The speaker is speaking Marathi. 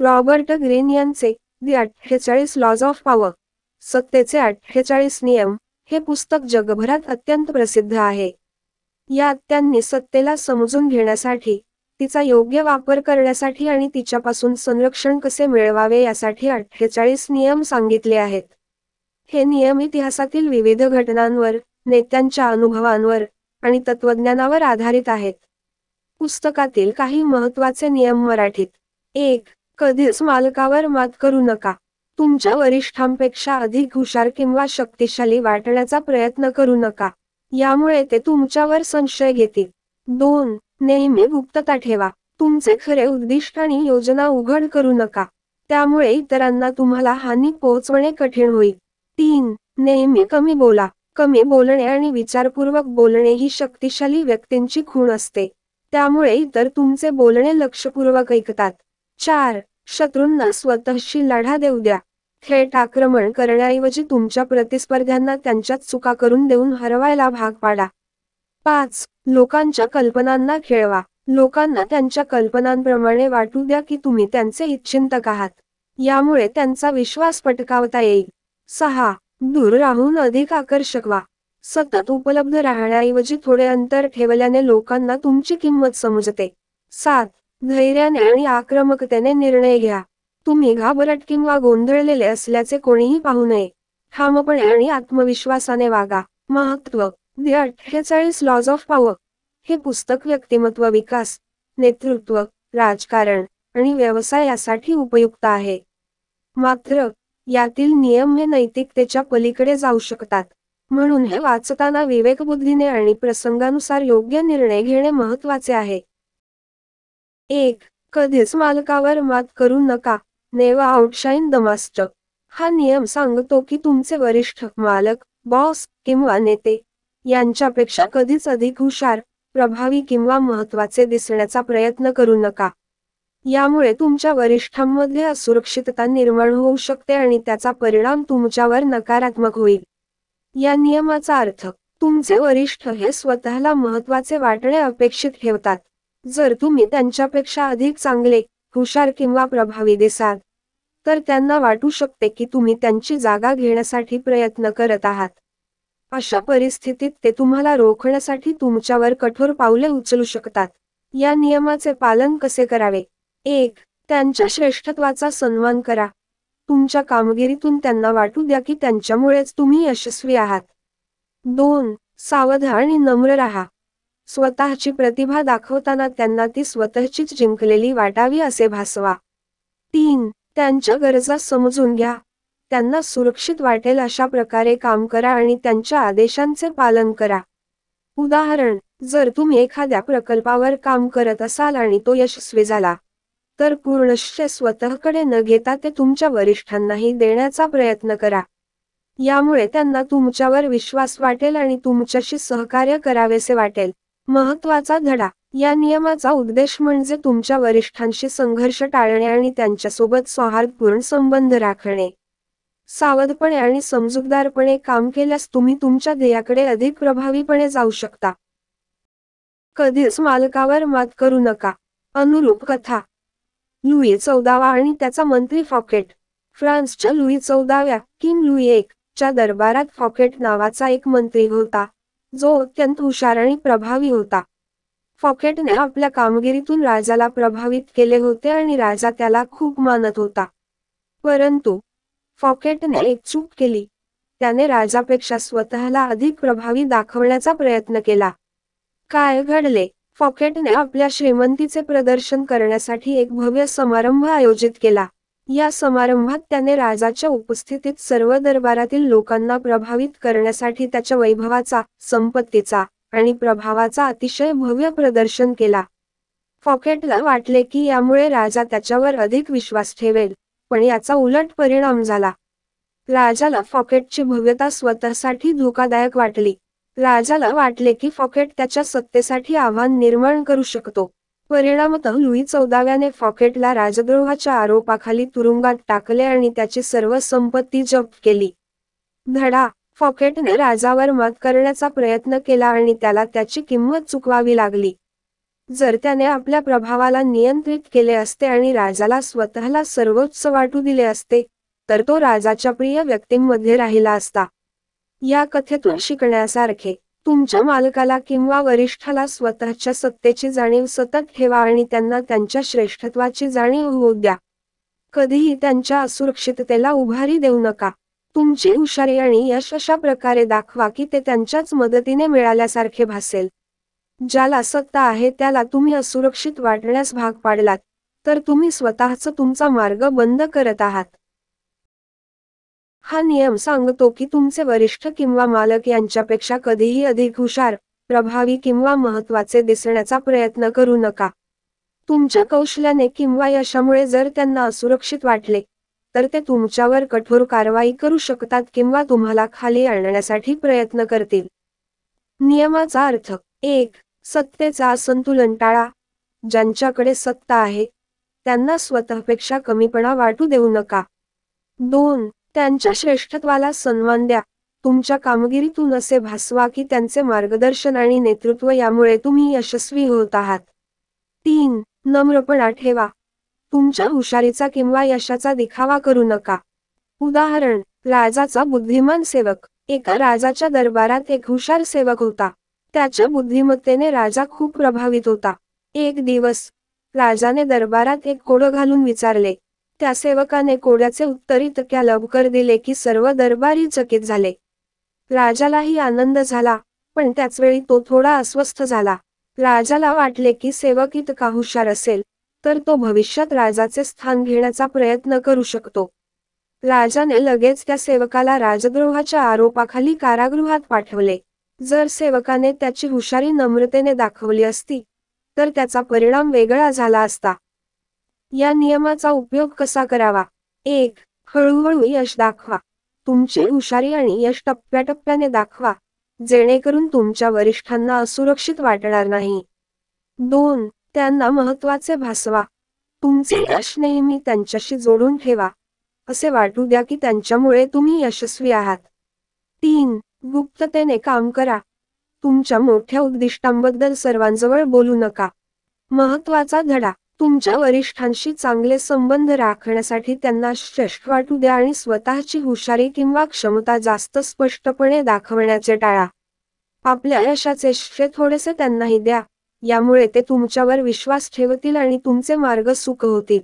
रॉबर्ट ग्रीन यांचे दी 48 लॉज ऑफ पॉवर, सत्तेचे 48 नियम, हे पुस्तक जगभरात अत्यंत प्रसिद्ध आहे. यात त्यांनी सत्तेला समजून घेण्यासाठी, तिचा योग्य वापर करण्यासाठी आणि तिच्यापासून संरक्षण कसे मिळवावे यासाठी 48 नियम सांगितले आहेत. हे नियम इतिहासातील विविध घटनांवर, नेत्यांच्या अनुभवांवर आणि तत्त्वज्ञानावर आधारित आहेत. पुस्तकातील काही महत्त्वाचे नियम मराठीत. 1. कधीच मालकावर मात करू नका. तुमच्या वरिष्ठांपेक्षा अधिक हुशार किंवा शक्तिशाली वाटण्याचा प्रयत्न करू नका. यामुळे ते तुमच्यावर संशय घेतील. 2. नेहमी गुप्तता ठेवा. तुमचे खरे उद्दिष्ट आणि योजना उघड करू नका. त्यामुळे इतरांना तुम्हाला हानी पोहोचवणे कठीण होईल. 3. नेहमी कमी बोला. कमी बोलणे आणि विचारपूर्वक बोलणे ही शक्तिशाली व्यक्तींची खूण असते. त्यामुळे इतर तुमचे बोलणे लक्षपूर्वक ऐकतात. 4. शत्रूंना स्वतःशी लढा देऊ द्या. थेट आक्रमण करण्याऐवजी तुमच्या प्रतिस्पर्ध्यांना त्यांच्यात चुका करून देऊन हरवायला भाग पाडा. 5. लोकांच्या कल्पनांना खेळवा. लोकांना त्यांच्या कल्पनांप्रमाणे वाटू द्या की तुम्ही त्यांचे इच्छिंतक आहात. यामुळे त्यांचा विश्वास पटकावता येईल. 6. दूर राहून अधिक आकर्षक व्हा. सतत उपलब्ध राहण्याऐवजी थोडे अंतर ठेवल्याने लोकांना तुमची किंमत समजते. 7. धैर्याने आणि आक्रमकतेने निर्णय घ्या. तुम्ही घाबरट किंवा गोंधळलेले असल्याचे कोणीही पाहू नये. ठामपणे आणि आत्मविश्वासाने वागा. महत्त्व. दी 48 लॉज ऑफ पॉवर हे पुस्तक व्यक्तिमत्व विकास, नेतृत्व, राजकारण आणि व्यवसाय यासाठी उपयुक्त आहे. मात्र यातील नियम हे नैतिकतेच्या पलीकडे जाऊ शकतात. म्हणून हे वाचताना विवेकबुद्धीने आणि प्रसंगानुसार योग्य निर्णय घेणे महत्त्वाचे आहे. 1. कधीच मालकावर मात करू नका. Never outshine the master. हा नियम सांगतो की तुमचे वरिष्ठ, मालक, बॉस किंवा नेते यांच्यापेक्षा कधीच अधिक हुशार, प्रभावी किंवा महत्त्वाचे दिसण्याचा प्रयत्न करू नका. यामुळे तुमच्या वरिष्ठांमध्ये असुरक्षितता निर्माण होऊ शकते आणि त्याचा परिणाम तुमच्यावर नकारात्मक होईल. या नियमाचा अर्थ. तुमचे वरिष्ठ हे स्वतःला महत्त्वाचे वाटणे अपेक्षित ठेवतात. जर तुम्ही त्यांच्यापेक्षा अधिक चांगले, हुशार किंवा प्रभावी दिसाल, तर त्यांना वाटू शकते की तुम्ही त्यांची जागा घेण्यासाठी प्रयत्न करत आहात. अशा परिस्थितीत ते तुम्हाला रोखण्यासाठी तुमच्यावर कठोर पावले उचलू शकतात. या नियमाचे पालन कसे करावे? 1. त्यांच्या श्रेष्ठत्वाचा सन्मान करा. तुमच्या कामगिरीतून त्यांना वाटू द्या की त्यांच्यामुळेच तुम्ही यशस्वी आहात. 2. सावध आणि नम्र राहा. स्वतःची प्रतिभा दाखवताना त्यांना ती स्वतःचीच जिंकलेली वाटावी असे भासवा. 3. त्यांच्या गरजा समजून घ्या. त्यांना सुरक्षित वाटेल अशा प्रकारे काम करा आणि त्यांच्या आदेशांचे पालन करा. उदाहरण, जर तुम्ही एखाद्या प्रकल्पावर काम करत असाल आणि तो यशस्वी झाला, तर पूर्ण श्रेय स्वतःकडे न घेता ते तुमच्या वरिष्ठांनाही देण्याचा प्रयत्न करा. यामुळे त्यांना तुमच्यावर विश्वास वाटेल आणि तुमच्याशी सहकार्य करावेसे वाटेल. महत्त्वाचा धडा. या नियमाचा उद्देश म्हणजे तुमच्या वरिष्ठांशी संघर्ष टाळणे आणि त्यांच्यासोबत सौहार्दपूर्ण संबंध राखणे. सावधपणे आणि समजूतदारपणे काम केल्यास तुम्ही तुमच्या ध्येयाकडे अधिक प्रभावीपणे जाऊ शकता. कधीच मालकावर मात करू नका. अनुरूप कथा. लुई 14वा आणि त्याचा मंत्री फॉकेट. फ्रान्सच्या लुई 14व्या, किंग लुई 1 च्या दरबारात फॉकेट नावाचा एक मंत्री होता, जो अत्यंत हुशार आणि प्रभावी होता. फॉकेटने आपल्या कामगिरीतून राजाला प्रभावित केले होते आणि राजा त्याला खूप मानत होता. परंतु फॉकेटने एक चूक केली. त्याने राजापेक्षा स्वतःला अधिक प्रभावी दाखवण्याचा प्रयत्न केला. काय घडले? फॉकेटने आपल्या श्रीमंतीचे प्रदर्शन करण्यासाठी एक भव्य समारंभ आयोजित केला. या समारंभात त्याने राजाच्या उपस्थितीत सर्व दरबारातील लोकांना प्रभावित करण्यासाठी त्याच्या वैभवाचा, संपत्तीचा आणि प्रभावाचा अतिशय भव्य प्रदर्शन केला. फॉकेटला वाटले की यामुळे राजा त्याच्यावर अधिक विश्वास ठेवेल, पण याचा उलट परिणाम झाला. राजाला फॉकेटची भव्यता स्वतःसाठी धोकादायक वाटली. राजाला वाटले की फॉकेट त्याच्या सत्तेसाठी आव्हान निर्माण करू शकतो. परिणामतः लुई 14व्याने फॉकेटला राजद्रोहाच्या आरोपाखाली तुरुंगात टाकले आणि त्याची सर्व संपत्ती जप्त केली. धडा. फॉकेटने राजावर मात करण्याचा प्रयत्न केला आणि त्याला त्याची किंमत चुकवावी लागली. जर त्याने आपल्या प्रभावाला नियंत्रित केले असते आणि राजाला स्वतःला सर्वोच्च वाटू दिले असते, तर तो राजाच्या प्रिय व्यक्तींमध्ये राहिला असता. या कथेतून शिकण्यासारखे, तुमच्या मालकाला किंवा वरिष्ठाला स्वतःच्या सत्तेची जाणीव सतत ठेवा आणि त्यांना त्यांच्या श्रेष्ठत्वाची जाणीव होऊ द्या. कधीही त्यांच्या असुरक्षिततेला उभारी देऊ नका. तुमची हुशारी आणि यश अशा प्रकारे दाखवा की ते त्यांच्याच मदतीने मिळाल्यासारखे भासेल. ज्याला सत्ता आहे त्याला तुम्ही असुरक्षित वाटण्यास भाग पाडलात, तर तुम्ही स्वतःच तुमचा मार्ग बंद करत आहात. हा नियम सांगतो की तुमचे वरिष्ठ किंवा मालक यांच्यापेक्षा कधीही अधिक हुशार, प्रभावी किंवा महत्त्वाचे दिसण्याचा प्रयत्न करू नका. तुमच्या कौशल्याने किंवा यशामुळे जर त्यांना असुरक्षित वाटले, तर ते तुमच्यावर कठोर कारवाई करू शकतात किंवा तुम्हाला खाली आणण्यासाठी प्रयत्न करतील. नियमाचा अर्थ: 1. सत्तेचा असंतुलन टाळा. ज्यांच्याकडे सत्ता आहे, त्यांना स्वतःपेक्षा कमीपणा वाटू देऊ नका. 2. त्यांच्या श्रेष्ठत्वाला सन्मान द्या. तुमच्या कामगिरीतून असे भासवा की त्यांचे मार्गदर्शन आणि नेतृत्व यामुळे तुम्ही यशस्वी होत आहात. 3. नम्रपणा ठेवा. तुमच्या हुशारीचा किंवा यशाचा दिखावा करू नका. उदाहरण: राजाचा बुद्धिमान सेवक. एका राजाच्या दरबारात एक हुशार सेवक होता. त्याच्या बुद्धिमत्तेने राजा खूप प्रभावित होता. एक दिवस राजाने दरबारात एक कोडं घालून विचारले. त्या सेवकाने कोड्याचे उत्तर इतक्या लवकर दिले की सर्व दरबारी चकित झाले. राजालाही आनंद झाला, पण त्याचवेळी तो थोडा अस्वस्थ झाला. राजाला वाटले की सेवक इतका हुशार असेल, तर तो भविष्यात राजाचे स्थान घेण्याचा प्रयत्न करू शकतो. राजाने लगेच त्या सेवकाला राजद्रोहाच्या आरोपाखाली कारागृहात पाठवले. जर सेवकाने त्याची हुशारी नम्रतेने दाखवली असती, तर त्याचा परिणाम वेगळा झाला असता. या नियमाचा उपयोग कसा करावा? 1. हळूहळू यश दाखवा. तुमची हुशारी आणि यश टप्प्याटप्प्याने दाखवा, जेणेकरून तुमच्या वरिष्ठांना असुरक्षित वाटणार नाही. 2. त्यांना महत्त्वाचे भासवा. तुमचे यश नेहमी त्यांच्याशी जोडून ठेवा. असे वाटू द्या की त्यांच्यामुळे तुम्ही यशस्वी आहात. 3. गुप्ततेने काम करा. तुमच्या मोठ्या उद्दिष्टांबद्दल सर्वांजवळ बोलू नका. महत्त्वाचा धडा: तुमच्या वरिष्ठांशी चांगले संबंध राखण्यासाठी त्यांना श्रेष्ठ वाटू द्या आणि स्वतःची हुशारी किंवा क्षमता जास्त स्पष्टपणे दाखवण्याचे टाळा. आपल्या यशाचे श्रेय थोडेसे त्यांनाही द्या. यामुळे ते तुमच्यावर विश्वास ठेवतील आणि तुमचे मार्ग सुकर होतील.